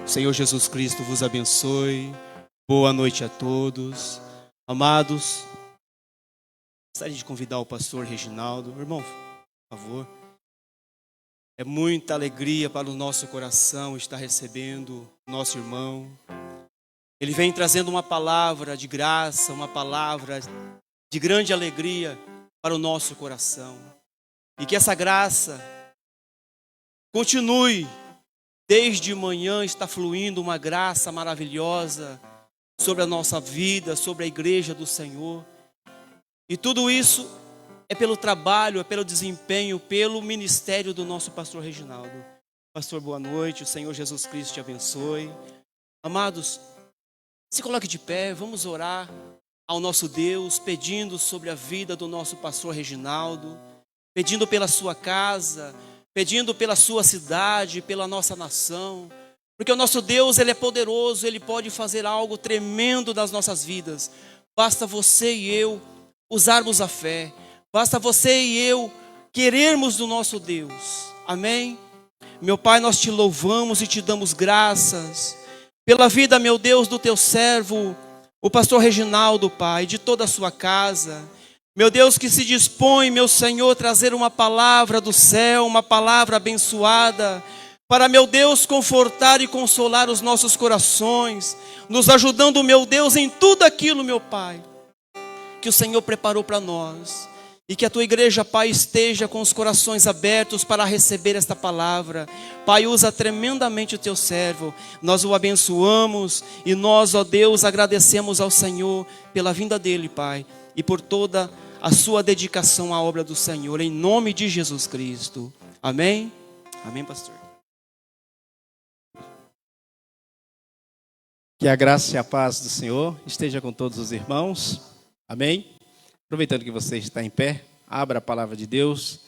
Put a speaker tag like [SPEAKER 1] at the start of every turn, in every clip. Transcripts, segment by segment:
[SPEAKER 1] O Senhor Jesus Cristo vos abençoe. Boa noite a todos. Amados, gostaria de convidar o pastor Reginaldo. Irmão, por favor. É muita alegria para o nosso coração estar recebendo nosso irmão. Ele vem trazendo uma palavra de graça, uma palavra de grande alegria para o nosso coração. E que essa graça continue. Desde manhã está fluindo uma graça maravilhosa sobre a nossa vida, sobre a igreja do Senhor. E tudo isso é pelo trabalho, é pelo desempenho, pelo ministério do nosso pastor Reginaldo. Pastor, boa noite, o Senhor Jesus Cristo te abençoe. Amados, se coloque de pé, vamos orar ao nosso Deus, pedindo sobre a vida do nosso pastor Reginaldo, pedindo pela sua casa, pedindo pela sua cidade, pela nossa nação, porque o nosso Deus, Ele é poderoso, Ele pode fazer algo tremendo nas nossas vidas. Basta você e eu usarmos a fé, basta você e eu querermos do nosso Deus, amém? Meu Pai, nós te louvamos e te damos graças, pela vida, meu Deus, do teu servo, o pastor Reginaldo, Pai, de toda a sua casa, meu Deus, que se dispõe, meu Senhor, trazer uma palavra do céu, uma palavra abençoada, para, meu Deus, confortar e consolar os nossos corações, nos ajudando, meu Deus, em tudo aquilo, meu Pai, que o Senhor preparou para nós. E que a tua igreja, Pai, esteja com os corações abertos para receber esta palavra. Pai, usa tremendamente o teu servo. Nós o abençoamos e nós, ó Deus, agradecemos ao Senhor pela vinda dele, Pai, e por toda a sua dedicação à obra do Senhor, em nome de Jesus Cristo. Amém? Amém, pastor.
[SPEAKER 2] Que a graça e a paz do Senhor esteja com todos os irmãos. Amém? Aproveitando que você está em pé, abra a palavra de Deus.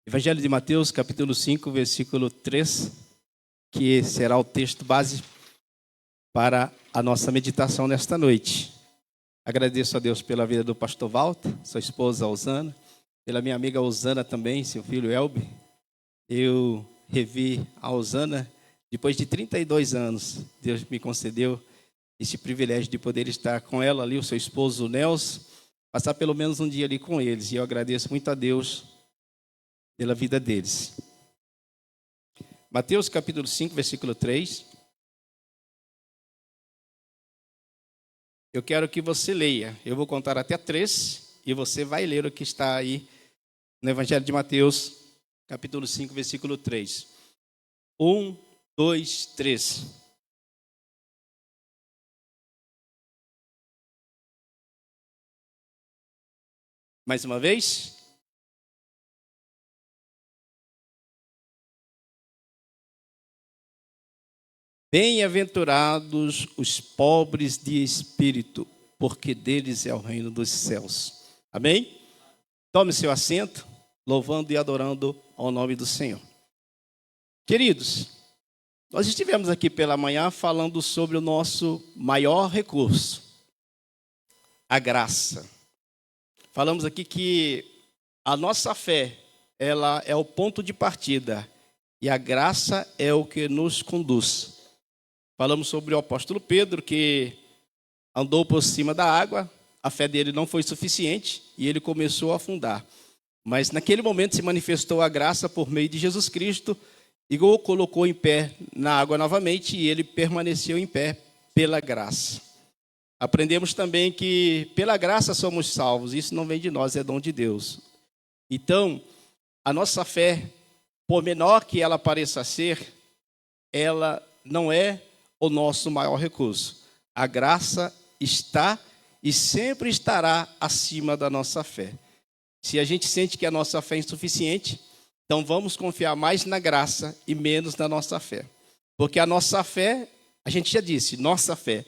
[SPEAKER 2] Evangelho de Mateus, capítulo 5, versículo 3, que será o texto base para a nossa meditação nesta noite. Agradeço a Deus pela vida do pastor Walter, sua esposa Osana, pela minha amiga Osana também, seu filho Elber. Eu revi a Osana depois de 32 anos. Deus me concedeu esse privilégio de poder estar com ela ali, o seu esposo Nelson, passar pelo menos um dia ali com eles. E eu agradeço muito a Deus pela vida deles. Mateus capítulo 5, versículo 3. Eu quero que você leia. Eu vou contar até 3 e você vai ler o que está aí no Evangelho de Mateus, capítulo 5, versículo 3. 1, 2, 3. Mais uma vez. Bem-aventurados os pobres de espírito, porque deles é o reino dos céus. Amém? Tome seu assento, louvando e adorando ao nome do Senhor. Queridos, nós estivemos aqui pela manhã falando sobre o nosso maior recurso, a graça. Falamos aqui que a nossa fé, ela é o ponto de partida e a graça é o que nos conduz. Falamos sobre o apóstolo Pedro, que andou por cima da água, a fé dele não foi suficiente e ele começou a afundar. Mas naquele momento se manifestou a graça por meio de Jesus Cristo e o colocou em pé na água novamente e ele permaneceu em pé pela graça. Aprendemos também que pela graça somos salvos, isso não vem de nós, é dom de Deus. Então, a nossa fé, por menor que ela pareça ser, ela não é o nosso maior recurso. A graça está e sempre estará acima da nossa fé. Se a gente sente que a nossa fé é insuficiente, então vamos confiar mais na graça e menos na nossa fé. Porque a nossa fé, a gente já disse, nossa fé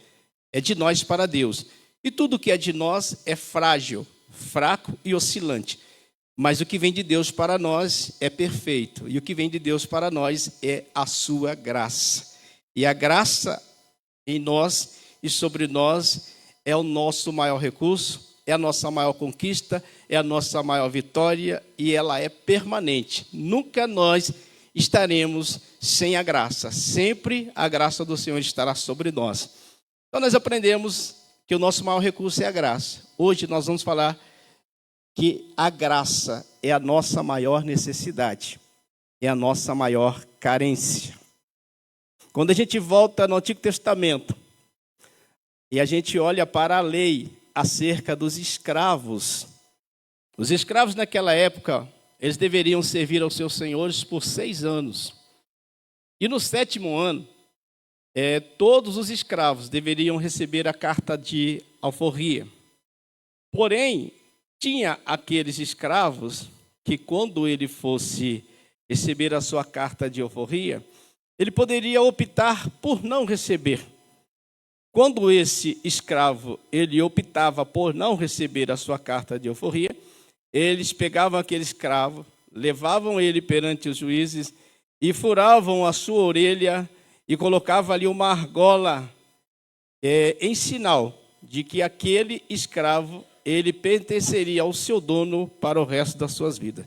[SPEAKER 2] é de nós para Deus. E tudo que é de nós é frágil, fraco e oscilante. Mas o que vem de Deus para nós é perfeito. E o que vem de Deus para nós é a sua graça. E a graça em nós e sobre nós é o nosso maior recurso, é a nossa maior conquista, é a nossa maior vitória e ela é permanente. Nunca nós estaremos sem a graça. Sempre a graça do Senhor estará sobre nós. Então nós aprendemos que o nosso maior recurso é a graça. Hoje nós vamos falar que a graça é a nossa maior necessidade, é a nossa maior carência. Quando a gente volta no Antigo Testamento e a gente olha para a lei acerca dos escravos, os escravos naquela época, eles deveriam servir aos seus senhores por 6 anos. E no 7º ano, todos os escravos deveriam receber a carta de alforria. Porém, tinha aqueles escravos que, quando ele fosse receber a sua carta de alforria, ele poderia optar por não receber. Quando esse escravo ele optava por não receber a sua carta de alforria, eles pegavam aquele escravo, levavam ele perante os juízes e furavam a sua orelha e colocavam ali uma argola em sinal de que aquele escravo ele pertenceria ao seu dono para o resto das suas vidas.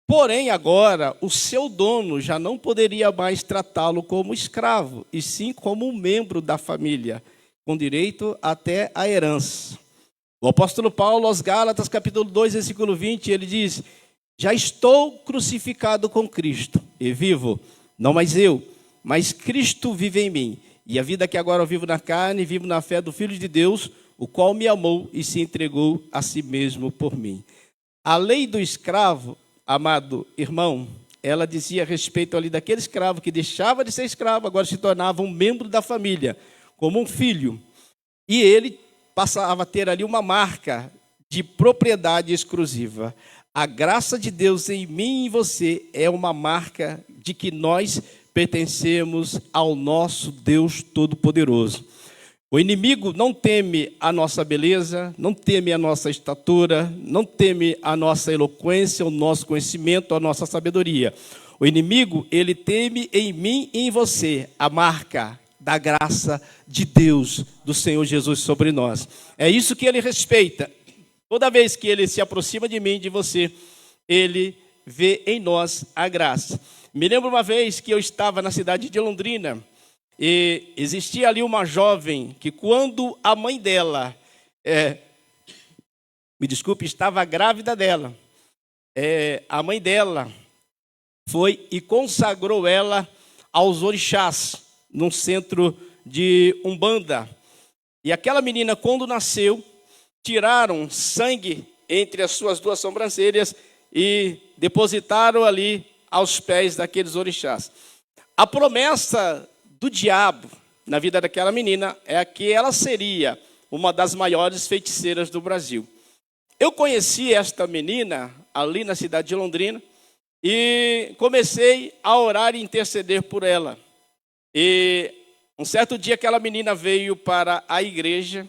[SPEAKER 2] Porém, agora, o seu dono já não poderia mais tratá-lo como escravo, e sim como um membro da família, com direito até à herança. O apóstolo Paulo, aos Gálatas, capítulo 2, versículo 20, ele diz: já estou crucificado com Cristo, e vivo, não mais eu, mas Cristo vive em mim. E a vida que agora eu vivo na carne, vivo na fé do Filho de Deus, o qual me amou e se entregou a si mesmo por mim. A lei do escravo, amado irmão, ela dizia a respeito ali daquele escravo que deixava de ser escravo, agora se tornava um membro da família, como um filho. E ele passava a ter ali uma marca de propriedade exclusiva. A graça de Deus em mim e em você é uma marca de que nós pertencemos ao nosso Deus Todo-Poderoso. O inimigo não teme a nossa beleza, não teme a nossa estatura, não teme a nossa eloquência, o nosso conhecimento, a nossa sabedoria. O inimigo, ele teme em mim e em você a marca da graça de Deus, do Senhor Jesus sobre nós. É isso que ele respeita. Toda vez que ele se aproxima de mim e de você, ele vê em nós a graça. Me lembro uma vez que eu estava na cidade de Londrina, e existia ali uma jovem que, quando a mãe dela, estava grávida dela, a mãe dela foi e consagrou ela aos orixás, num centro de Umbanda. E aquela menina, quando nasceu, tiraram sangue entre as suas 2 sobrancelhas e depositaram ali aos pés daqueles orixás. A promessa do diabo na vida daquela menina é que ela seria uma das maiores feiticeiras do Brasil. Eu conheci esta menina ali na cidade de Londrina e comecei a orar e interceder por ela. E um certo dia aquela menina veio para a igreja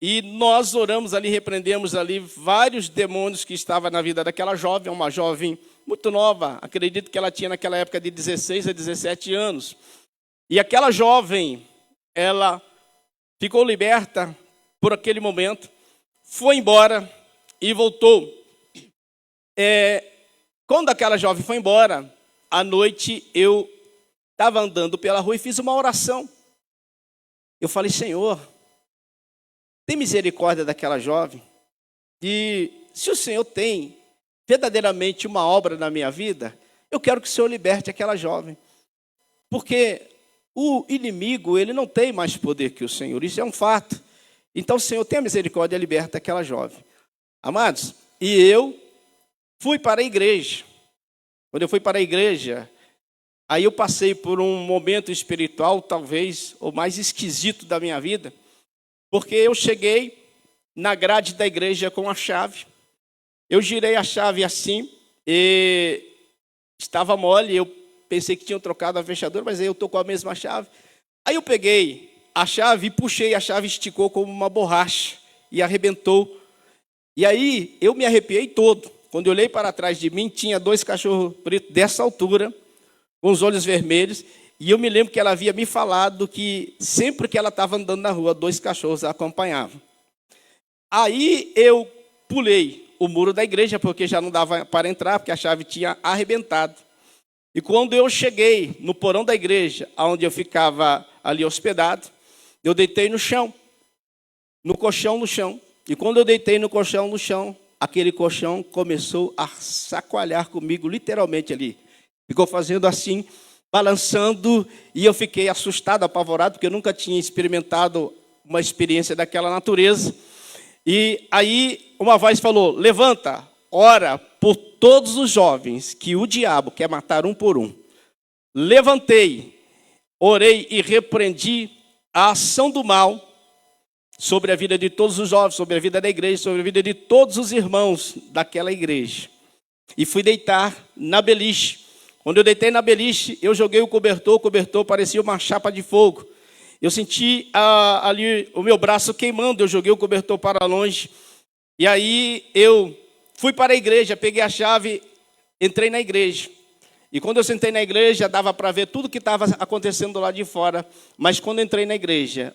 [SPEAKER 2] e nós oramos ali, repreendemos ali vários demônios que estavam na vida daquela jovem, uma jovem muito nova, acredito que ela tinha naquela época de 16 a 17 anos. E aquela jovem, ela ficou liberta por aquele momento, foi embora e voltou. Quando aquela jovem foi embora, à noite eu estava andando pela rua e fiz uma oração. Eu falei: Senhor, tem misericórdia daquela jovem. E se o Senhor tem verdadeiramente uma obra na minha vida, eu quero que o Senhor liberte aquela jovem. Porque o inimigo, ele não tem mais poder que o Senhor, isso é um fato. Então, Senhor, tenha misericórdia e liberta aquela jovem. Amados, e eu fui para a igreja. Quando eu fui para a igreja, aí eu passei por um momento espiritual, talvez o mais esquisito da minha vida, porque eu cheguei na grade da igreja com a chave. Eu girei a chave assim e estava mole, eu pensei que tinham trocado a fechadura, mas aí eu estou com a mesma chave. Aí eu peguei a chave e puxei, a chave esticou como uma borracha e arrebentou. E aí eu me arrepiei todo. Quando eu olhei para trás de mim, tinha 2 cachorros pretos dessa altura, com os olhos vermelhos. E eu me lembro que ela havia me falado que sempre que ela estava andando na rua, 2 cachorros a acompanhavam. Aí eu pulei o muro da igreja, porque já não dava para entrar, porque a chave tinha arrebentado. E quando eu cheguei no porão da igreja, onde eu ficava ali hospedado, eu deitei no chão, no colchão no chão. E quando eu deitei no colchão no chão, aquele colchão começou a chacoalhar comigo, literalmente ali. Ficou fazendo assim, balançando, e eu fiquei assustado, apavorado, porque eu nunca tinha experimentado uma experiência daquela natureza. E aí uma voz falou: levanta, ora por todos os jovens que o diabo quer matar um por um. Levantei, orei e repreendi a ação do mal sobre a vida de todos os jovens, sobre a vida da igreja, sobre a vida de todos os irmãos daquela igreja. E fui deitar na beliche. Quando eu deitei na beliche, eu joguei o cobertor parecia uma chapa de fogo. Eu senti ali o meu braço queimando, eu joguei o cobertor para longe. E aí eu fui para a igreja, peguei a chave, entrei na igreja. E quando eu sentei na igreja, dava para ver tudo que estava acontecendo lá de fora. Mas quando entrei na igreja,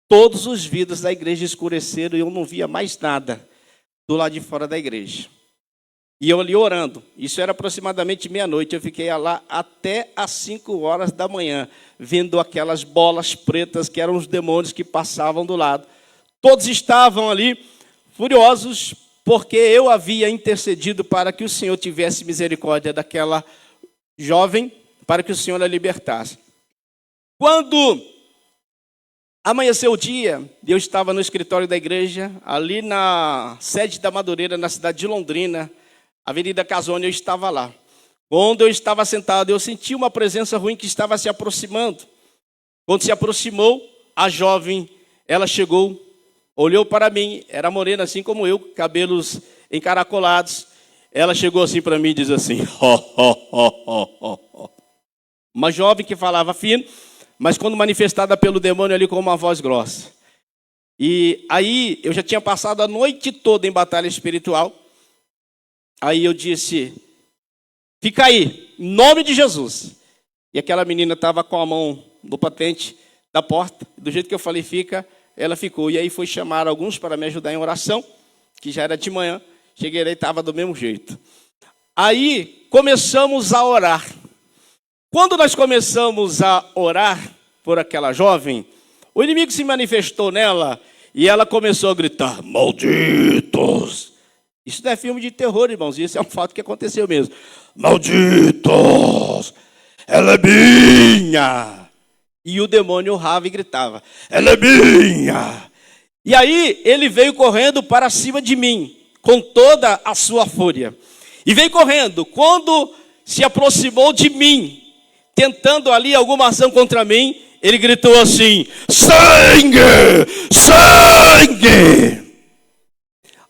[SPEAKER 2] todos os vidros da igreja escureceram e eu não via mais nada do lado de fora da igreja. E eu ali orando, isso era aproximadamente meia-noite, eu fiquei lá até às 5 horas da manhã, vendo aquelas bolas pretas que eram os demônios que passavam do lado. Todos estavam ali furiosos, porque eu havia intercedido para que o Senhor tivesse misericórdia daquela jovem, para que o Senhor a libertasse. Quando amanheceu o dia, eu estava no escritório da igreja, ali na sede da Madureira, na cidade de Londrina, Avenida Casone, eu estava lá. Quando eu estava sentado, eu senti uma presença ruim que estava se aproximando. Quando se aproximou, a jovem, ela chegou, olhou para mim, era morena assim como eu, cabelos encaracolados. Ela chegou assim para mim e diz assim, Uma jovem que falava fino, mas quando manifestada pelo demônio ali com uma voz grossa. E aí, eu já tinha passado a noite toda em batalha espiritual. Aí eu disse, fica aí, em nome de Jesus. E aquela menina estava com a mão no patente da porta. Do jeito que eu falei, fica, ela ficou. E aí foi chamar alguns para me ajudar em oração, que já era de manhã. Cheguei lá e estava do mesmo jeito. Aí começamos a orar. Quando nós começamos a orar por aquela jovem, o inimigo se manifestou nela e ela começou a gritar, malditos! Isso não é filme de terror, irmãos, isso é um fato que aconteceu mesmo. Malditos! Ela é minha! E o demônio urrava e gritava, ela é minha! E aí ele veio correndo para cima de mim, com toda a sua fúria. E veio correndo, quando se aproximou de mim, tentando ali alguma ação contra mim, ele gritou assim, sangue! Sangue!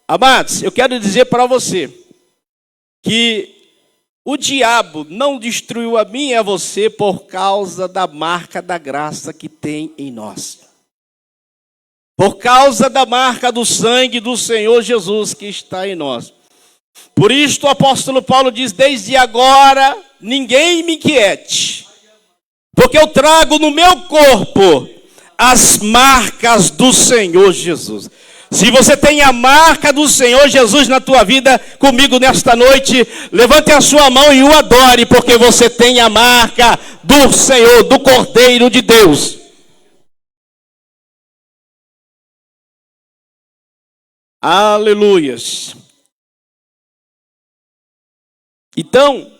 [SPEAKER 2] Amados, eu quero dizer para você que o diabo não destruiu a mim e a você por causa da marca da graça que tem em nós. Por causa da marca do sangue do Senhor Jesus que está em nós. Por isto o apóstolo Paulo diz, desde agora ninguém me inquiete, porque eu trago no meu corpo as marcas do Senhor Jesus. Se você tem a marca do Senhor Jesus na tua vida, comigo nesta noite, levante a sua mão e o adore, porque você tem a marca do Senhor, do Cordeiro de Deus. Aleluias. Então,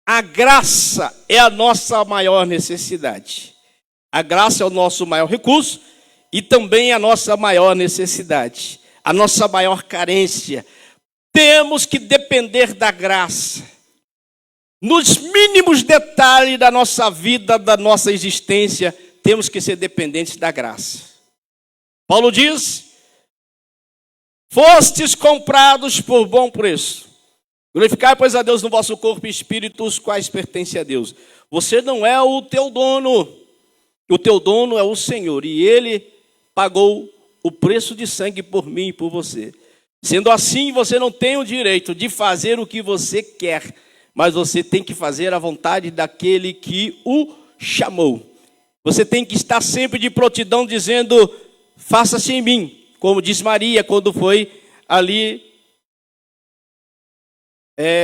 [SPEAKER 2] a graça é a nossa maior necessidade. A graça é o nosso maior recurso. E também a nossa maior necessidade, a nossa maior carência. Temos que depender da graça. Nos mínimos detalhes da nossa vida, da nossa existência, temos que ser dependentes da graça. Paulo diz, fostes comprados por bom preço. Glorificai, pois, a Deus no vosso corpo e espírito, os quais pertencem a Deus. Você não é o teu dono. O teu dono é o Senhor. E Ele pagou o preço de sangue por mim e por você. Sendo assim, você não tem o direito de fazer o que você quer, mas você tem que fazer a vontade daquele que o chamou. Você tem que estar sempre de prontidão dizendo, faça-se em mim, como disse Maria quando foi ali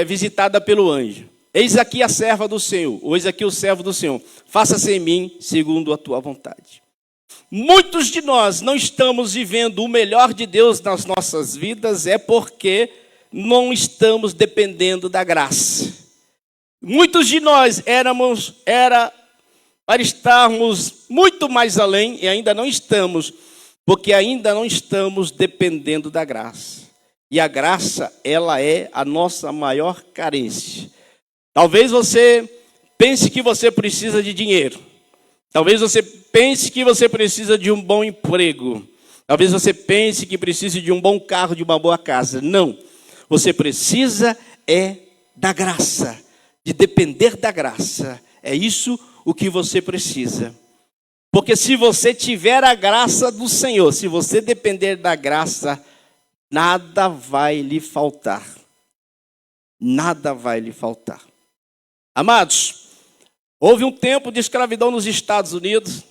[SPEAKER 2] visitada pelo anjo. Eis aqui a serva do Senhor, ou eis aqui o servo do Senhor. Faça-se em mim segundo a tua vontade. Muitos de nós não estamos vivendo o melhor de Deus nas nossas vidas é porque não estamos dependendo da graça. Muitos de nós era para estarmos muito mais além e ainda não estamos, porque ainda não estamos dependendo da graça. E a graça, ela é a nossa maior carência. Talvez você pense que você precisa de dinheiro. Talvez você pense que você precisa de um bom emprego. Talvez você pense que precise de um bom carro, de uma boa casa. Não. Você precisa da graça, de depender da graça. É isso o que você precisa. Porque se você tiver a graça do Senhor, se você depender da graça, nada vai lhe faltar. Nada vai lhe faltar. Amados, houve um tempo de escravidão nos Estados Unidos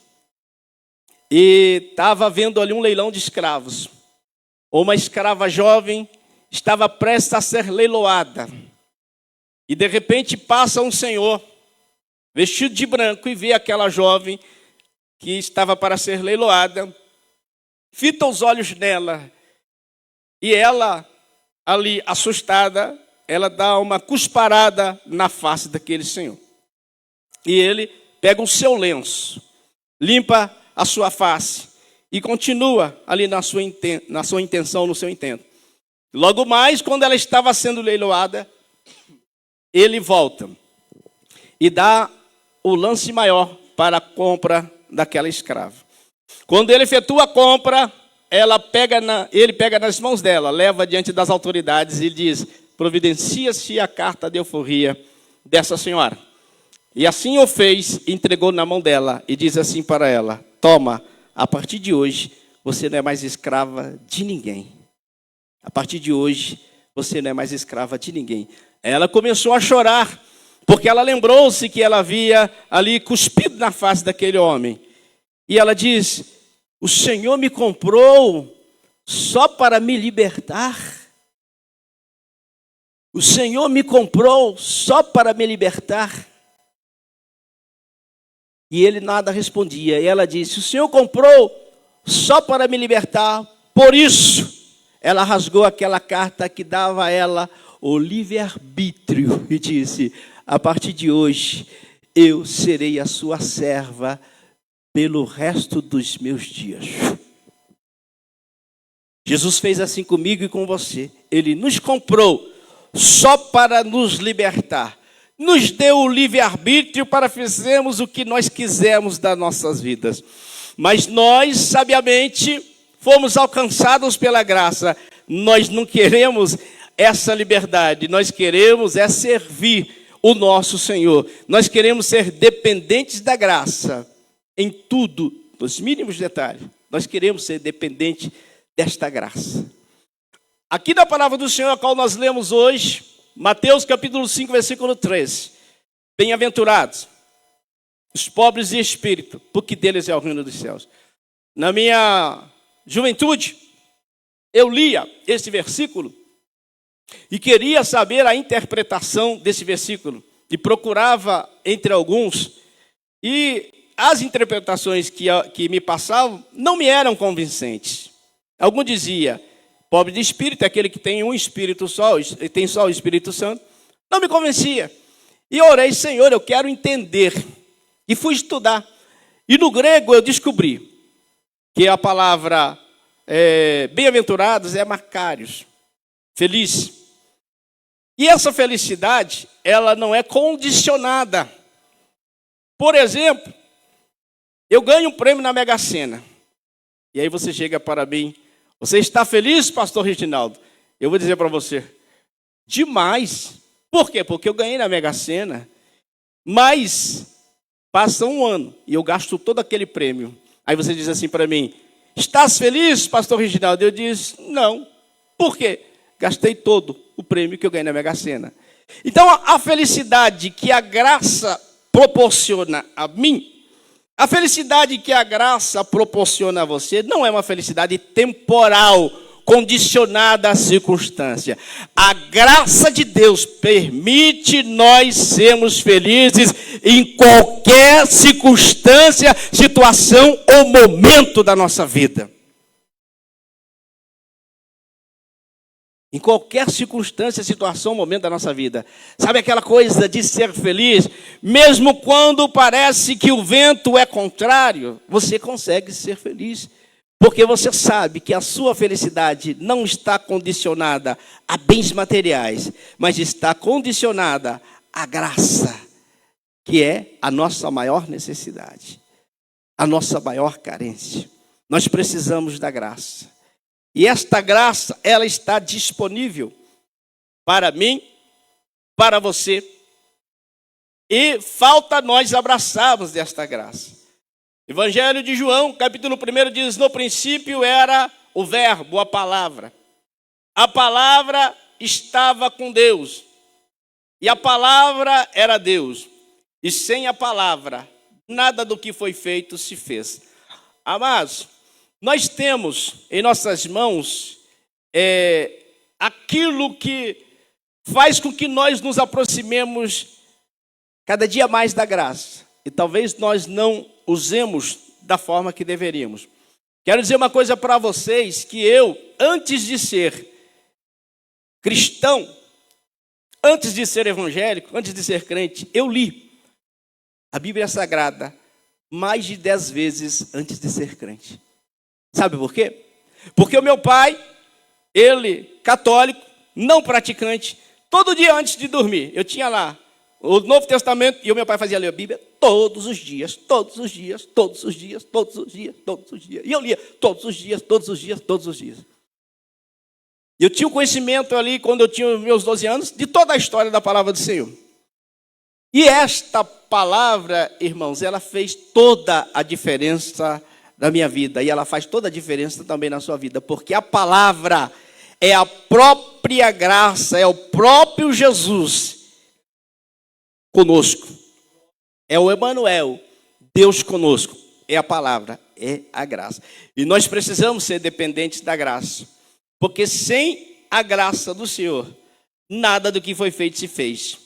[SPEAKER 2] e estava havendo ali um leilão de escravos. Uma escrava jovem estava prestes a ser leiloada. E de repente passa um senhor vestido de branco e vê aquela jovem que estava para ser leiloada, fita os olhos nela e ela, ali assustada, ela dá uma cusparada na face daquele senhor. E ele pega o seu lenço, limpa a sua face e continua ali na sua intenção, no seu intento. Logo mais, quando ela estava sendo leiloada, ele volta e dá o lance maior para a compra daquela escrava. Quando ele efetua a compra, ele pega nas mãos dela, leva diante das autoridades e diz: providencia-se a carta de alforria dessa senhora. E assim o fez, entregou na mão dela e diz assim para ela: toma, a partir de hoje você não é mais escrava de ninguém. A partir de hoje você não é mais escrava de ninguém. Ela começou a chorar, porque ela lembrou-se que ela havia ali cuspido na face daquele homem. E ela diz: o Senhor me comprou só para me libertar? O Senhor me comprou só para me libertar? E ele nada respondia. E ela disse: o Senhor comprou só para me libertar. Por isso, ela rasgou aquela carta que dava a ela o livre-arbítrio e disse: a partir de hoje, eu serei a sua serva pelo resto dos meus dias. Jesus fez assim comigo e com você. Ele nos comprou só para nos libertar. Nos deu o livre-arbítrio para fazermos o que nós quisermos das nossas vidas. Mas nós, sabiamente, fomos alcançados pela graça. Nós não queremos essa liberdade. Nós queremos servir o nosso Senhor. Nós queremos ser dependentes da graça. Em tudo, nos mínimos detalhes. Nós queremos ser dependentes desta graça. Aqui na palavra do Senhor, a qual nós lemos hoje, Mateus capítulo 5, versículo 13. Bem-aventurados os pobres de espírito, porque deles é o reino dos céus. Na minha juventude, eu lia esse versículo e queria saber a interpretação desse versículo. E procurava entre alguns, e as interpretações que me passavam não me eram convincentes. Algum dizia: pobre de espírito é aquele que tem um espírito só, tem só o Espírito Santo. Não me convencia. E orei: Senhor, eu quero entender. E fui estudar. E no grego eu descobri que a palavra bem-aventurados é makarios, feliz. E essa felicidade, ela não é condicionada. Por exemplo, eu ganho um prêmio na Mega Sena. E aí você chega para mim: você está feliz, pastor Reginaldo? Eu vou dizer para você: demais. Por quê? Porque eu ganhei na Mega Sena, mas passa um ano e eu gasto todo aquele prêmio. Aí você diz assim para mim: estás feliz, pastor Reginaldo? Eu disse: não. Por quê? Gastei todo o prêmio que eu ganhei na Mega Sena. Então a felicidade que a graça proporciona a mim, a felicidade que a graça proporciona a você, não é uma felicidade temporal, condicionada à circunstância. A graça de Deus permite nós sermos felizes em qualquer circunstância, situação ou momento da nossa vida. Em qualquer circunstância, situação, momento da nossa vida. Sabe aquela coisa de ser feliz? Mesmo quando parece que o vento é contrário, você consegue ser feliz. Porque você sabe que a sua felicidade não está condicionada a bens materiais, mas está condicionada à graça, que é a nossa maior necessidade, a nossa maior carência. Nós precisamos da graça. E esta graça, ela está disponível para mim, para você. E falta nós abraçarmos esta graça. Evangelho de João, capítulo 1, diz: no princípio era o verbo, a palavra. A palavra estava com Deus. E a palavra era Deus. E sem a palavra, nada do que foi feito se fez. Amados, nós temos em nossas mãos aquilo que faz com que nós nos aproximemos cada dia mais da graça. E talvez nós não usemos da forma que deveríamos. Quero dizer uma coisa para vocês, que eu, antes de ser cristão, antes de ser evangélico, antes de ser crente, eu li a Bíblia Sagrada mais de 10 vezes antes de ser crente. Sabe por quê? Porque o meu pai, ele, católico, não praticante, todo dia antes de dormir, eu tinha lá o Novo Testamento, e o meu pai fazia ler a Bíblia todos os dias, todos os dias, todos os dias, todos os dias, todos os dias. E eu lia todos os dias, todos os dias, todos os dias. Eu tinha o conhecimento ali, quando eu tinha meus 12 anos, de toda a história da palavra do Senhor. E esta palavra, irmãos, ela fez toda a diferença na minha vida. E ela faz toda a diferença também na sua vida. Porque a palavra é a própria graça, é o próprio Jesus conosco. É o Emanuel, Deus conosco. É a palavra, é a graça. E nós precisamos ser dependentes da graça. Porque sem a graça do Senhor, nada do que foi feito se fez.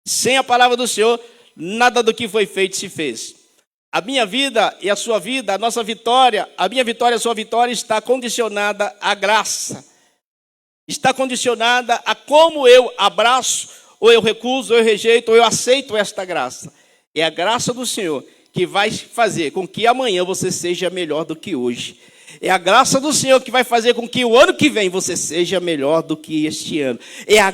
[SPEAKER 2] Sem a palavra do Senhor, nada do que foi feito se fez. A minha vida e a sua vida, a nossa vitória, a minha vitória e a sua vitória está condicionada à graça. Está condicionada a como eu abraço, ou eu recuso, ou eu rejeito, ou eu aceito esta graça. É a graça do Senhor que vai fazer com que amanhã você seja melhor do que hoje. É a graça do Senhor que vai fazer com que o ano que vem você seja melhor do que este ano. É a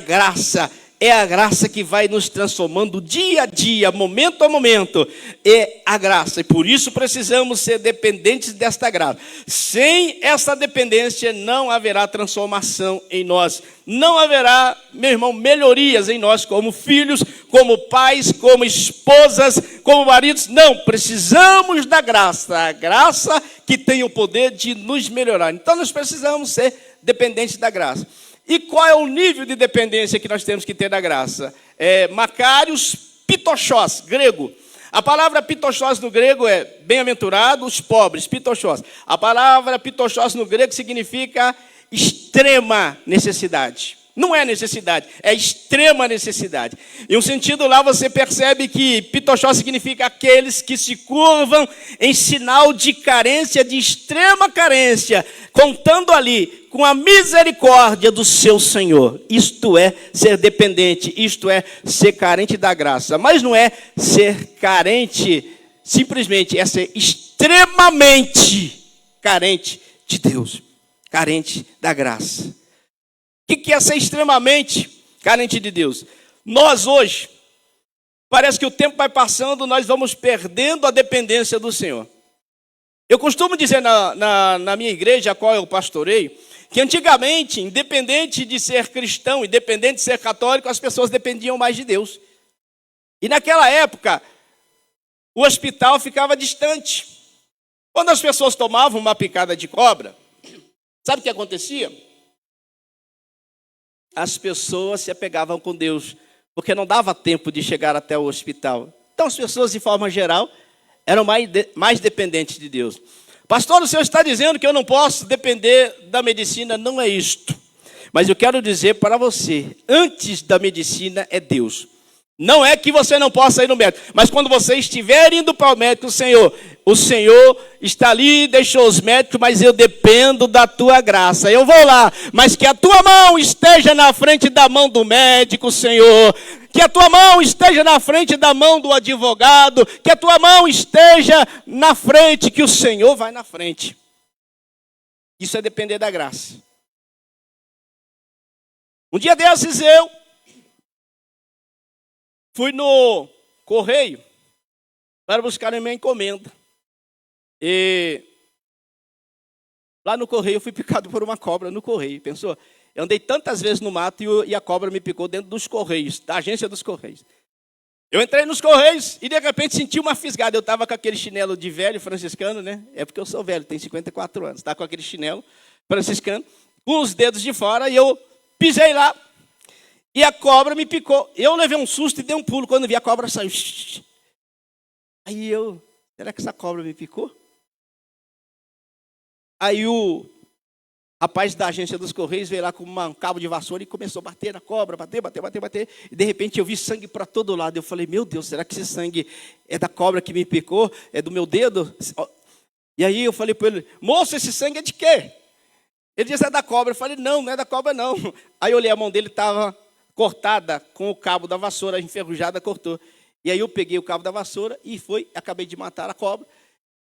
[SPEAKER 2] graça que vai nos transformando dia a dia, momento a momento. É a graça. E por isso precisamos ser dependentes desta graça. Sem essa dependência não haverá transformação em nós. Não haverá, meu irmão, melhorias em nós como filhos, como pais, como esposas, como maridos. Não, precisamos da graça. A graça que tem o poder de nos melhorar. Então nós precisamos ser dependentes da graça. E qual é o nível de dependência que nós temos que ter da graça? Macarios pitochós, grego. A palavra pitochós no grego é bem-aventurados os pobres, pitochós. A palavra pitochós no grego significa extrema necessidade. Não é necessidade, é extrema necessidade. Em um sentido lá você percebe que pitochó significa aqueles que se curvam em sinal de carência, de extrema carência, contando ali com a misericórdia do seu Senhor. Isto é ser dependente, isto é ser carente da graça. Mas não é ser carente, simplesmente é ser extremamente carente de Deus, carente da graça. O que é ser extremamente carente de Deus? Nós hoje, parece que o tempo vai passando, nós vamos perdendo a dependência do Senhor. Eu costumo dizer na minha igreja, a qual eu pastoreio, que antigamente, independente de ser cristão, independente de ser católico, as pessoas dependiam mais de Deus. E naquela época, o hospital ficava distante. Quando as pessoas tomavam uma picada de cobra, sabe o que acontecia? As pessoas se apegavam com Deus, porque não dava tempo de chegar até o hospital. Então as pessoas, de forma geral, eram mais dependentes de Deus. Pastor, o senhor está dizendo que eu não posso depender da medicina. Não é isto. Mas eu quero dizer para você, antes da medicina é Deus. Não é que você não possa ir no médico, mas quando você estiver indo para o médico, o Senhor está ali, deixou os médicos, mas eu dependo da tua graça. Eu vou lá, mas que a tua mão esteja na frente da mão do médico, Senhor. Que a tua mão esteja na frente da mão do advogado, que a tua mão esteja na frente, que o Senhor vai na frente. Isso é depender da graça. Um dia desses eu fui no correio para buscar a minha encomenda. E lá no correio eu fui picado por uma cobra no correio. Pensou? Eu andei tantas vezes no mato e a cobra me picou dentro dos correios, da agência dos correios. Eu entrei nos correios e de repente senti uma fisgada. Eu estava com aquele chinelo de velho franciscano, né? É porque eu sou velho, tenho 54 anos. Estava com aquele chinelo franciscano, com os dedos de fora, e eu pisei lá. E a cobra me picou. Eu levei um susto e dei um pulo. Quando vi a cobra saiu. Aí eu, será que essa cobra me picou? Aí o rapaz da agência dos Correios veio lá com um cabo de vassoura e começou a bater na cobra, bater. E de repente eu vi sangue para todo lado. Eu falei, meu Deus, será que esse sangue é da cobra que me picou? É do meu dedo? E aí eu falei para ele, moço, esse sangue é de quê? Ele disse, é da cobra. Eu falei, não é da cobra não. Aí eu olhei, a mão dele estava cortada com o cabo da vassoura, enferrujada, cortou. E aí eu peguei o cabo da vassoura e acabei de matar a cobra.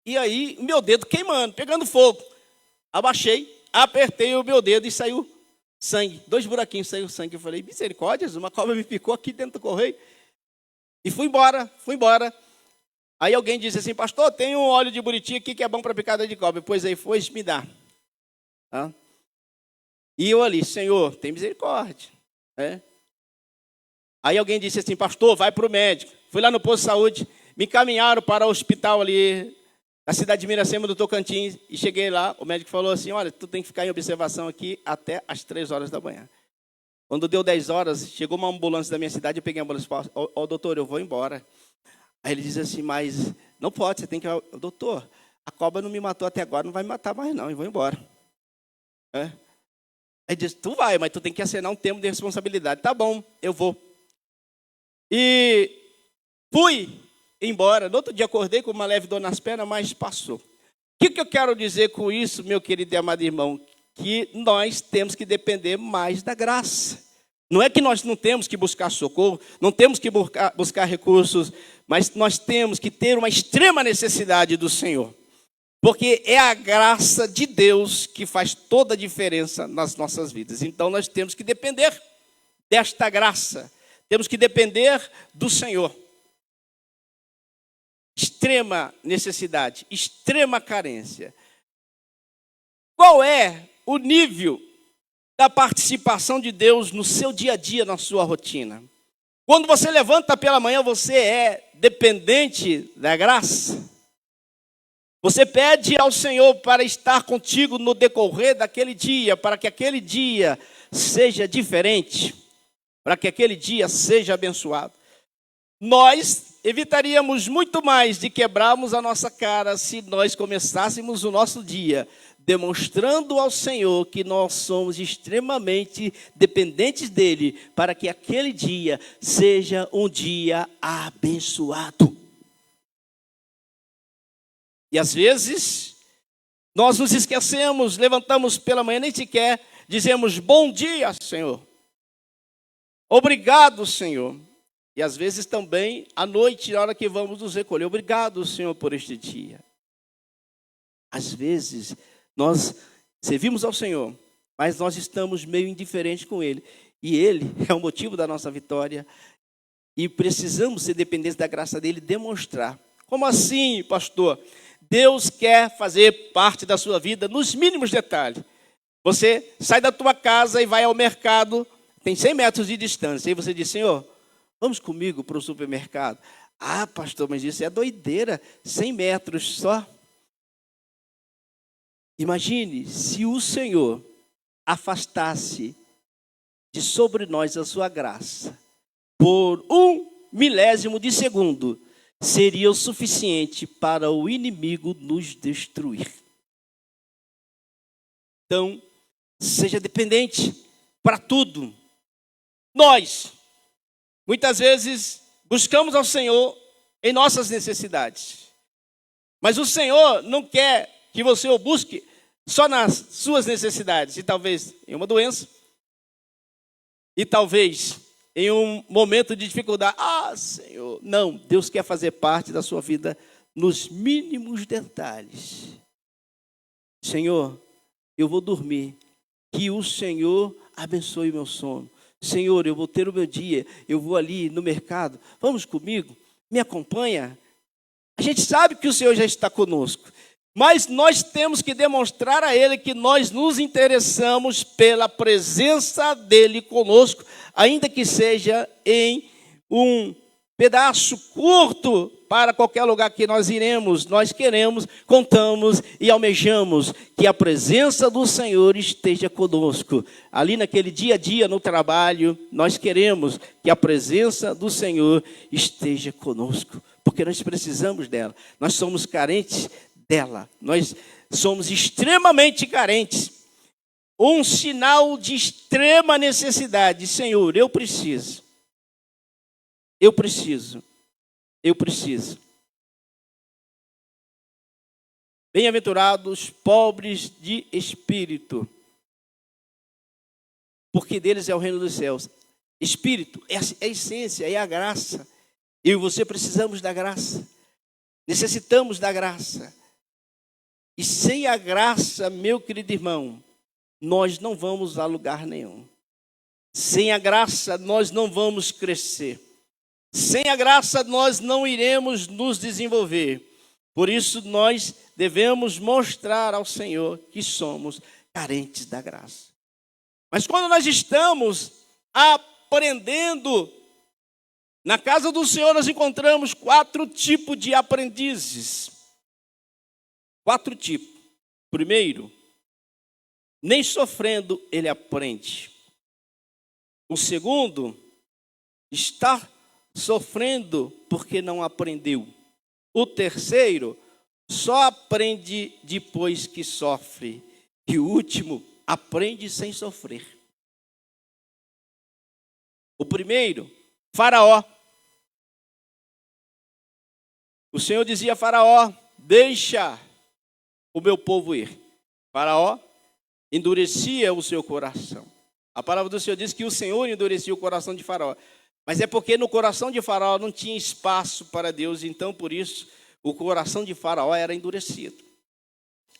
[SPEAKER 2] E aí o meu dedo queimando, pegando fogo. Abaixei, apertei o meu dedo e saiu sangue. 2 buraquinhos, saiu sangue. Eu falei, misericórdia, uma cobra me picou aqui dentro do correio. E fui embora. Aí alguém disse assim, pastor, tem um óleo de buriti aqui que é bom para picada de cobra. Pois aí, me dá. Tá? E eu ali, Senhor, tem misericórdia. Aí alguém disse assim, pastor, vai para o médico. Fui lá no posto de saúde, me encaminharam para o hospital ali, na cidade de Miracema do Tocantins, e cheguei lá, o médico falou assim, olha, tu tem que ficar em observação aqui até as 3 horas da manhã. Quando deu 10 horas, chegou uma ambulância da minha cidade, eu peguei a ambulância e falei, doutor, eu vou embora. Aí ele diz assim, mas não pode, você tem que... Doutor, a cobra não me matou até agora, não vai me matar mais não, eu vou embora. Aí ele diz, tu vai, mas tu tem que assinar um termo de responsabilidade. Tá bom, eu vou. E fui embora. No outro dia acordei com uma leve dor nas pernas, mas passou. O que eu quero dizer com isso, meu querido e amado irmão? Que nós temos que depender mais da graça. Não é que nós não temos que buscar socorro, não temos que buscar recursos, mas nós temos que ter uma extrema necessidade do Senhor. Porque é a graça de Deus que faz toda a diferença nas nossas vidas. Então nós temos que depender desta graça. Temos que depender do Senhor. Extrema necessidade, extrema carência. Qual é o nível da participação de Deus no seu dia a dia, na sua rotina? Quando você levanta pela manhã, você é dependente da graça? Você pede ao Senhor para estar contigo no decorrer daquele dia, para que aquele dia seja diferente, para que aquele dia seja abençoado. Nós evitaríamos muito mais de quebrarmos a nossa cara se nós começássemos o nosso dia demonstrando ao Senhor que nós somos extremamente dependentes dEle, para que aquele dia seja um dia abençoado. E às vezes, nós nos esquecemos, levantamos pela manhã, nem sequer dizemos bom dia, Senhor. Obrigado, Senhor. E às vezes também, à noite, na hora que vamos nos recolher, obrigado, Senhor, por este dia. Às vezes, nós servimos ao Senhor, mas nós estamos meio indiferentes com Ele. E Ele é o motivo da nossa vitória. E precisamos ser dependentes da graça dEle, demonstrar. Como assim, pastor? Deus quer fazer parte da sua vida nos mínimos detalhes. Você sai da tua casa e vai ao mercado, tem 100 metros de distância. E você diz, Senhor, vamos comigo para o supermercado. Ah, pastor, mas isso é doideira, 100 metros só. Imagine se o Senhor afastasse de sobre nós a sua graça por 1 milésimo de segundo. Seria o suficiente para o inimigo nos destruir. Então, seja dependente para tudo. Nós, muitas vezes, buscamos ao Senhor em nossas necessidades. Mas o Senhor não quer que você o busque só nas suas necessidades. E talvez em uma doença. E talvez em um momento de dificuldade. Ah, Senhor. Não, Deus quer fazer parte da sua vida nos mínimos detalhes. Senhor, eu vou dormir. Que o Senhor abençoe o meu sono. Senhor, eu vou ter o meu dia. Eu vou ali no mercado. Vamos comigo? Me acompanha? A gente sabe que o Senhor já está conosco. Mas nós temos que demonstrar a Ele que nós nos interessamos pela presença dEle conosco, ainda que seja em um pedaço curto para qualquer lugar que nós iremos. Nós queremos, contamos e almejamos que a presença do Senhor esteja conosco. Ali naquele dia a dia no trabalho, nós queremos que a presença do Senhor esteja conosco, porque nós precisamos dela. Nós somos carentes dela. Nós somos extremamente carentes. Um sinal de extrema necessidade. Senhor, eu preciso. Eu preciso. Eu preciso. Bem-aventurados pobres de espírito, porque deles é o reino dos céus. Espírito é a essência, é a graça. Eu e você precisamos da graça. Necessitamos da graça. E sem a graça, meu querido irmão, nós não vamos a lugar nenhum. Sem a graça, nós não vamos crescer. Sem a graça, nós não iremos nos desenvolver. Por isso, nós devemos mostrar ao Senhor que somos carentes da graça. Mas quando nós estamos aprendendo, na casa do Senhor nós encontramos 4 tipos de aprendizes. 4 tipos. Primeiro, nem sofrendo ele aprende. O segundo, está sofrendo porque não aprendeu. O terceiro, só aprende depois que sofre. E o último, aprende sem sofrer. O primeiro, Faraó. O Senhor dizia a Faraó: deixa o meu povo ir. Faraó endurecia o seu coração. A palavra do Senhor diz que o Senhor endurecia o coração de Faraó. Mas é porque no coração de Faraó não tinha espaço para Deus. Então, por isso, o coração de Faraó era endurecido.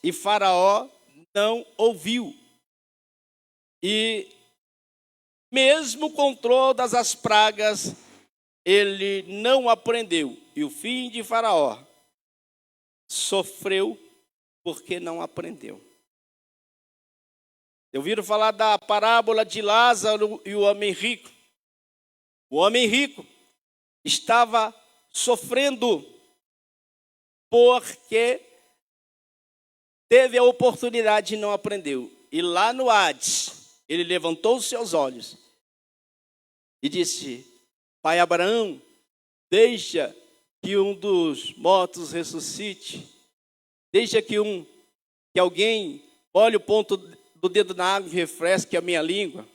[SPEAKER 2] E Faraó não ouviu. E mesmo com todas as pragas, ele não aprendeu. E o fim de Faraó sofreu porque não aprendeu. Ouviram falar da parábola de Lázaro e o homem rico? O homem rico estava sofrendo porque teve a oportunidade e não aprendeu. E lá no Hades, ele levantou os seus olhos e disse: Pai Abraão, deixa que um dos mortos ressuscite. Deixa que alguém olhe o ponto do dedo na água e refresque a minha língua.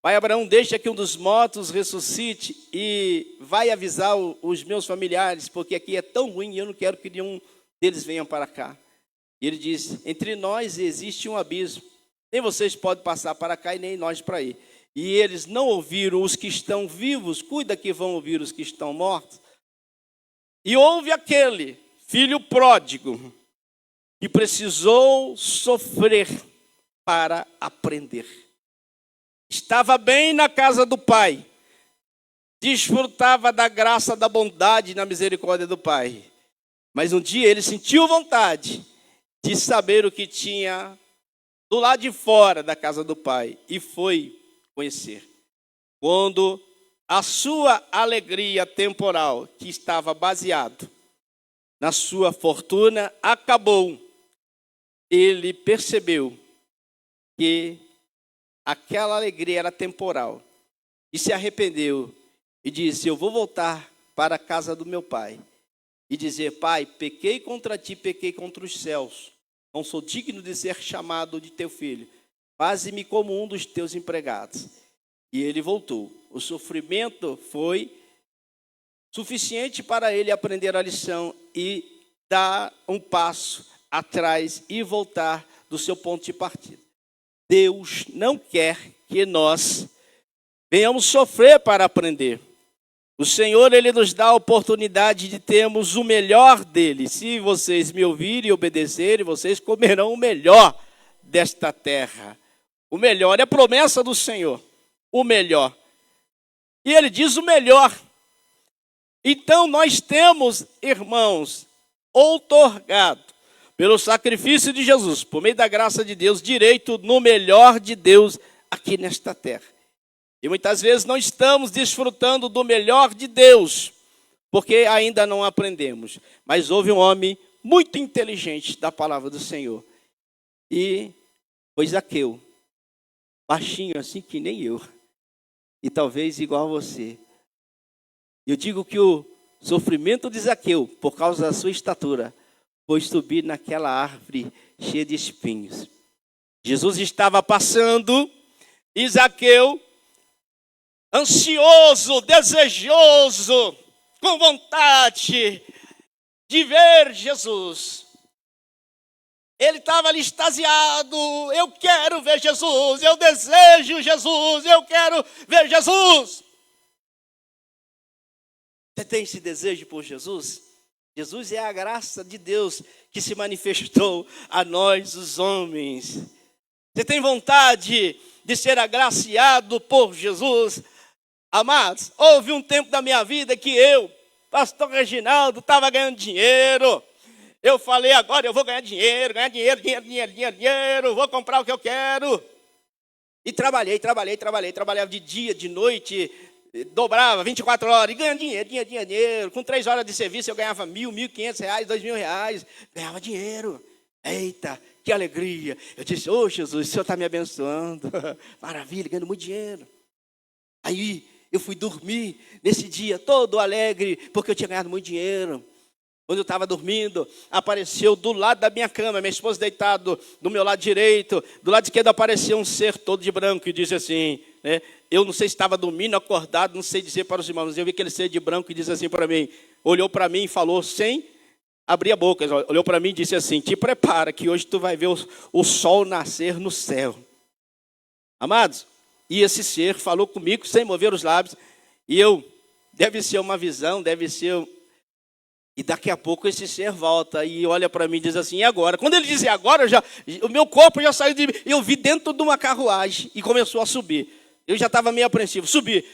[SPEAKER 2] Pai Abraão, deixa que um dos mortos ressuscite e vai avisar os meus familiares, porque aqui é tão ruim e eu não quero que nenhum deles venha para cá. E ele disse: entre nós existe um abismo. Nem vocês podem passar para cá e nem nós para aí. E eles não ouviram os que estão vivos, cuida que vão ouvir os que estão mortos. E houve aquele filho pródigo que precisou sofrer para aprender. Estava bem na casa do pai, desfrutava da graça, da bondade e da misericórdia do pai. Mas um dia ele sentiu vontade de saber o que tinha do lado de fora da casa do pai e foi conhecer. Quando a sua alegria temporal, que estava baseado na sua fortuna, acabou, ele percebeu que aquela alegria era temporal e se arrependeu e disse: eu vou voltar para a casa do meu pai e dizer: pai, pequei contra ti, pequei contra os céus. não sou digno de ser chamado de teu filho. Faze-me como um dos teus empregados. E ele voltou. O sofrimento foi suficiente para ele aprender a lição e dar um passo atrás e voltar do seu ponto de partida. Deus não quer que nós venhamos sofrer para aprender. O Senhor, Ele nos dá a oportunidade de termos o melhor dele. Se vocês me ouvirem e obedecerem, vocês comerão o melhor desta terra. O melhor é a promessa do Senhor. O melhor. E Ele diz o melhor. Então nós temos, irmãos, outorgado pelo sacrifício de Jesus, por meio da graça de Deus, direito no melhor de Deus aqui nesta terra. E muitas vezes não estamos desfrutando do melhor de Deus, porque ainda não aprendemos. Mas houve um homem muito inteligente da palavra do Senhor. E foi Zaqueu, baixinho assim que nem eu, e talvez igual a você. Eu digo que o sofrimento de Zaqueu, por causa da sua estatura, foi subir naquela árvore cheia de espinhos. Jesus estava passando e Zaqueu, ansioso, desejoso, com vontade de ver Jesus. Ele estava ali extasiado. Eu quero ver Jesus, eu desejo Jesus, eu quero ver Jesus. Você tem esse desejo por Jesus? Jesus é a graça de Deus que se manifestou a nós, os homens. Você tem vontade de ser agraciado por Jesus? Amados, houve um tempo da minha vida que eu, pastor Reginaldo, estava ganhando dinheiro. Eu falei, agora eu vou ganhar dinheiro, vou comprar o que eu quero. E trabalhava de dia, de noite, dobrava 24 horas e ganhando dinheiro. Com 3 horas de serviço eu ganhava R$1.000, R$1.500, R$2.000. Ganhava dinheiro. Eita, que alegria. Eu disse, ô Jesus, o Senhor está me abençoando. Maravilha, ganhando muito dinheiro. Aí eu fui dormir nesse dia todo alegre, porque eu tinha ganhado muito dinheiro. Quando eu estava dormindo, apareceu do lado da minha cama, minha esposa deitada do meu lado direito, do lado esquerdo apareceu um ser todo de branco e disse assim, né? Eu não sei se estava dormindo, acordado, não sei dizer para os irmãos, eu vi aquele ser de branco e disse assim para mim, olhou para mim e falou sem abrir a boca, olhou para mim e disse assim, te prepara que hoje tu vai ver o sol nascer no céu. Amados, e esse ser falou comigo sem mover os lábios, e eu, deve ser uma visão, deve ser... E daqui a pouco esse ser volta e olha para mim e diz assim, e agora? Quando ele dizia agora, o meu corpo já saiu de mim. Eu vi dentro de uma carruagem e começou a subir. Eu já estava meio apreensivo. Subi.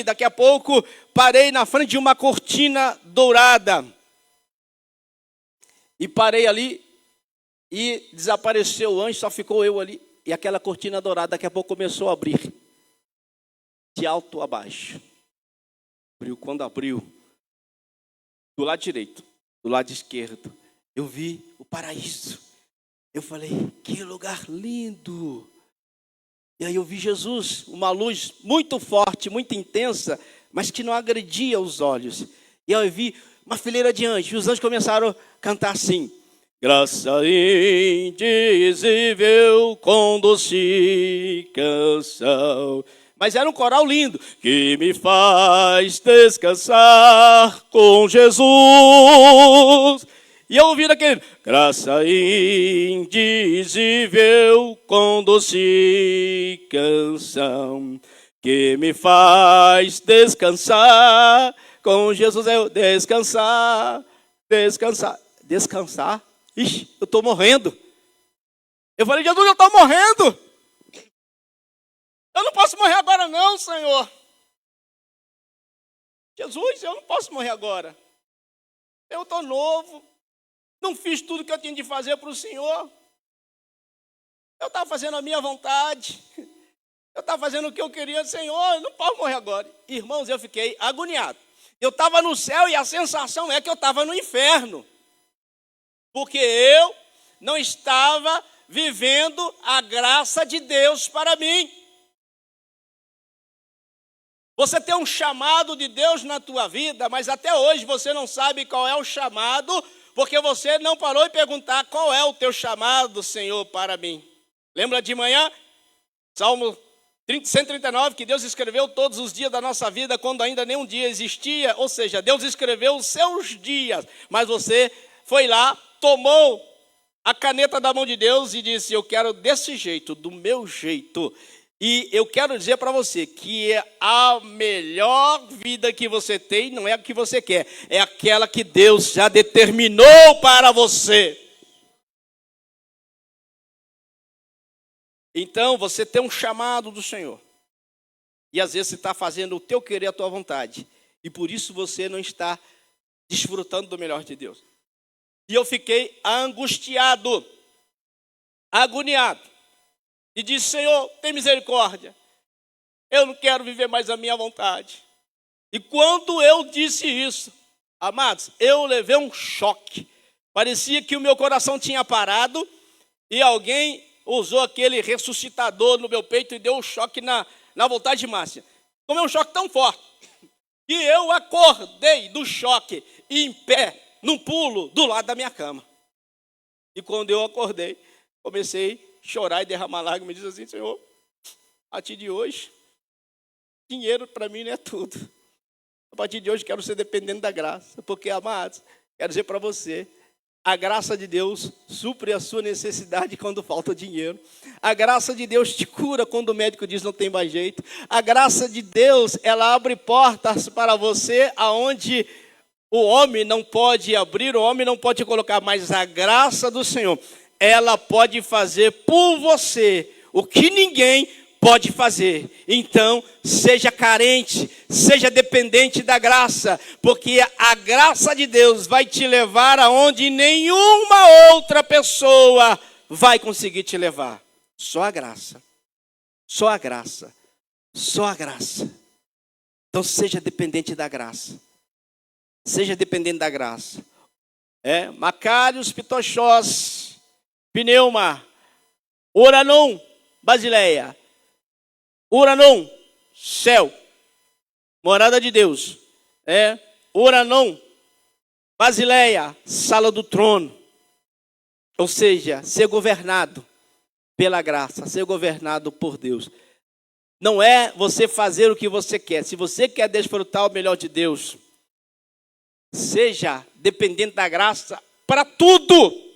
[SPEAKER 2] Daqui a pouco parei na frente de uma cortina dourada. E parei ali e desapareceu o anjo, só ficou eu ali. E aquela cortina dourada daqui a pouco começou a abrir. De alto a baixo. Quando abriu, do lado direito, do lado esquerdo, eu vi o paraíso. Eu falei, que lugar lindo. E aí eu vi Jesus, uma luz muito forte, muito intensa, mas que não agredia os olhos. E aí eu vi uma fileira de anjos, e os anjos começaram a cantar assim. Graça indizível com doce canção. Mas era um coral lindo, que me faz descansar com Jesus. E eu ouvi aquele, graça indizível com doce canção, que me faz descansar com Jesus. Eu descansar. Ixi, eu estou morrendo. Eu falei, Jesus, eu estou morrendo. Eu não posso morrer agora não, Senhor. Jesus, eu não posso morrer agora. Eu estou novo. Não fiz tudo que eu tinha de fazer para o Senhor. Eu estava fazendo a minha vontade. Eu estava fazendo o que eu queria. Senhor, eu não posso morrer agora. Irmãos, eu fiquei agoniado. Eu estava no céu e a sensação é que eu estava no inferno. Porque eu não estava vivendo a graça de Deus para mim. Você tem um chamado de Deus na tua vida, mas até hoje você não sabe qual é o chamado, Porque você não parou e perguntar qual é o teu chamado, Senhor, para mim. Lembra de manhã? Salmo 139, que Deus escreveu todos os dias da nossa vida, quando ainda nenhum dia existia. Ou seja, Deus escreveu os seus dias. Mas você foi lá, tomou a caneta da mão de Deus e disse: eu quero desse jeito, do meu jeito. E eu quero dizer para você que a melhor vida que você tem não é a que você quer, é aquela que Deus já determinou para você. Então, você tem um chamado do Senhor. E às vezes você está fazendo o teu querer, a tua vontade. E por isso você não está desfrutando do melhor de Deus. E eu fiquei angustiado, agoniado. E disse: Senhor, tem misericórdia. Eu não quero viver mais a minha vontade. E quando eu disse isso, amados, eu levei um choque. Parecia que o meu coração tinha parado e alguém usou aquele ressuscitador no meu peito e deu um choque na vontade máxima. Tomei um choque tão forte que eu acordei do choque em pé, num pulo, do lado da minha cama. E quando eu acordei, comecei a chorar e derramar lágrimas e disse assim: Senhor, a partir de hoje, dinheiro para mim não é tudo. A partir de hoje quero ser dependente da graça. Porque, amados, quero dizer para você, a graça de Deus supre a sua necessidade quando falta dinheiro. A graça de Deus te cura quando o médico diz não tem mais jeito. A graça de Deus, ela abre portas para você aonde o homem não pode abrir, o homem não pode colocar. Mas a graça do Senhor, ela pode fazer por você o que ninguém pode fazer. Então, seja carente, seja dependente da graça, porque a graça de Deus vai te levar aonde nenhuma outra pessoa vai conseguir te levar. Só a graça. Só a graça. Só a graça. Então, seja dependente da graça. Seja dependente da graça. Macários, Pitoxós, Pneuma, Uranon, Basileia. Uranon, céu, morada de Deus. Uranon, Basileia, sala do trono. Ou seja, ser governado pela graça, ser governado por Deus. Não é você fazer o que você quer. Se você quer desfrutar o melhor de Deus, seja dependente da graça para tudo.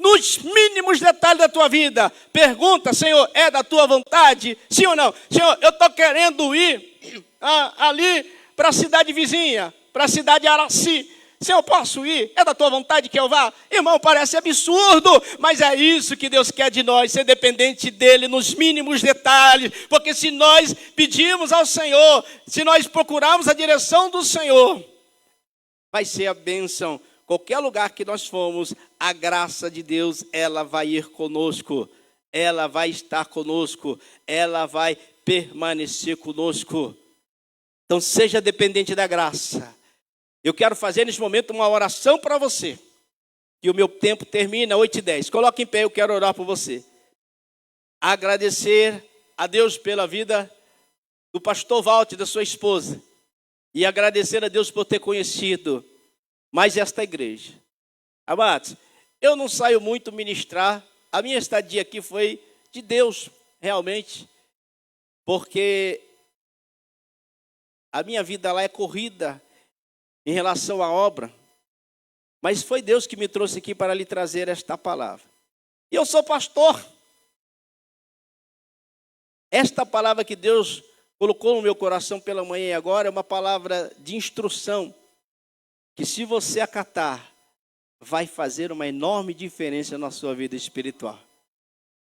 [SPEAKER 2] Nos mínimos detalhes da tua vida. Pergunta: Senhor, é da tua vontade? Sim ou não? Senhor, eu estou querendo ir ali para a cidade vizinha, para a cidade de Araci. Senhor, posso ir? É da tua vontade que eu vá? Irmão, parece absurdo, mas é isso que Deus quer de nós, ser dependente dele nos mínimos detalhes. Porque se nós pedimos ao Senhor, se nós procurarmos a direção do Senhor, vai ser a bênção. Qualquer lugar que nós formos, a graça de Deus, ela vai ir conosco. Ela vai estar conosco. Ela vai permanecer conosco. Então, seja dependente da graça. Eu quero fazer neste momento uma oração para você. Que o meu tempo termina 8h10. Coloque em pé, eu quero orar por você. Agradecer a Deus pela vida do pastor Walter, da sua esposa. E agradecer a Deus por ter conhecido mais esta igreja. Amados, eu não saio muito ministrar. A minha estadia aqui foi de Deus, realmente. Porque a minha vida lá é corrida em relação à obra. Mas foi Deus que me trouxe aqui para lhe trazer esta palavra. E eu sou pastor. Esta palavra que Deus colocou no meu coração pela manhã e agora é uma palavra de instrução. Que se você acatar, vai fazer uma enorme diferença na sua vida espiritual.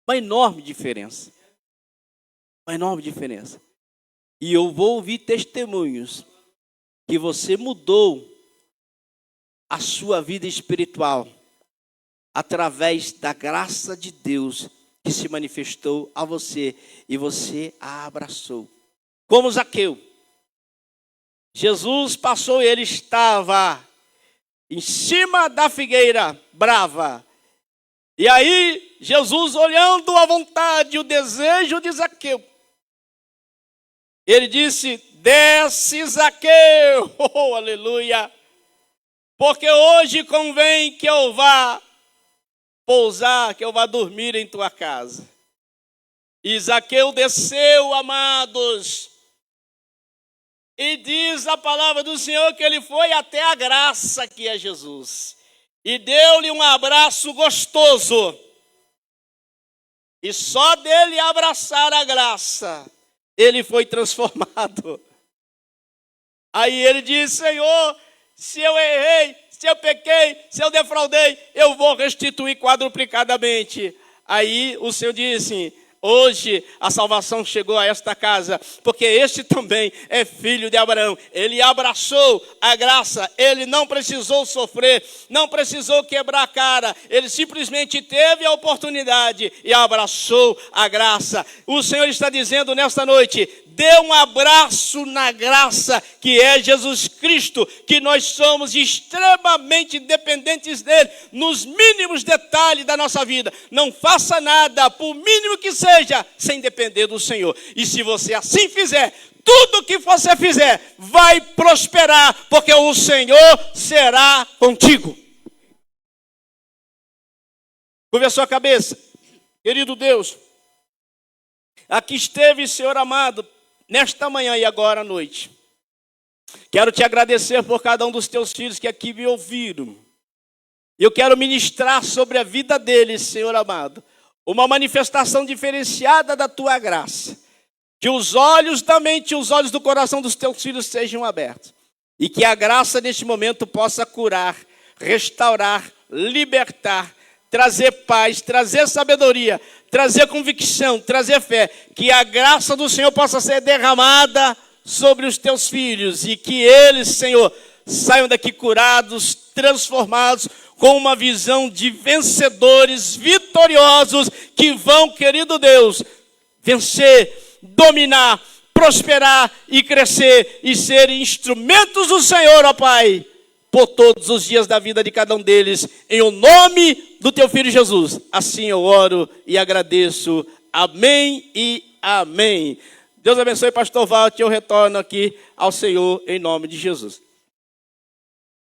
[SPEAKER 2] Uma enorme diferença. Uma enorme diferença. E eu vou ouvir testemunhos que você mudou a sua vida espiritual através da graça de Deus que se manifestou a você e você a abraçou. Como Zaqueu. Jesus passou e ele estava em cima da figueira brava. E aí, Jesus, olhando à vontade, o desejo de Zaqueu, ele disse: desce, Zaqueu, oh, aleluia. porque hoje convém que eu vá pousar, que eu vá dormir em tua casa. E Zaqueu desceu, amados, e diz a palavra do Senhor que ele foi até a graça, que é Jesus, e deu-lhe um abraço gostoso. E só dele abraçar a graça, ele foi transformado. Aí ele diz: Senhor, se eu errei, se eu pequei, se eu defraudei, eu vou restituir quadruplicadamente. Aí o Senhor disse: hoje a salvação chegou a esta casa, porque este também é filho de Abraão. Ele abraçou a graça, ele não precisou sofrer, não precisou quebrar a cara, ele simplesmente teve a oportunidade e abraçou a graça. O Senhor está dizendo nesta noite: dê um abraço na graça, que é Jesus Cristo, que nós somos extremamente dependentes dele, nos mínimos detalhes da nossa vida. Não faça nada, por mínimo que seja, sem depender do Senhor. E se você assim fizer, tudo que você fizer vai prosperar, porque o Senhor será contigo. Curve a sua cabeça. Querido Deus, aqui esteve, Senhor amado, nesta manhã e agora à noite. Quero te agradecer por cada um dos teus filhos que aqui me ouviram. Eu quero ministrar sobre a vida deles, Senhor amado, uma manifestação diferenciada da tua graça. Que os olhos da mente e os olhos do coração dos teus filhos sejam abertos. E que a graça neste momento possa curar, restaurar, libertar, trazer paz, trazer sabedoria, trazer convicção, trazer fé. Que a graça do Senhor possa ser derramada sobre os teus filhos. E que eles, Senhor, saiam daqui curados, transformados, com uma visão de vencedores, vitoriosos, que vão, querido Deus, vencer, dominar, prosperar e crescer, e ser instrumentos do Senhor, ó Pai, por todos os dias da vida de cada um deles, em o nome do teu Filho Jesus. Assim eu oro e agradeço. Amém e amém. Deus abençoe, pastor Walter, eu retorno aqui ao Senhor em nome de Jesus.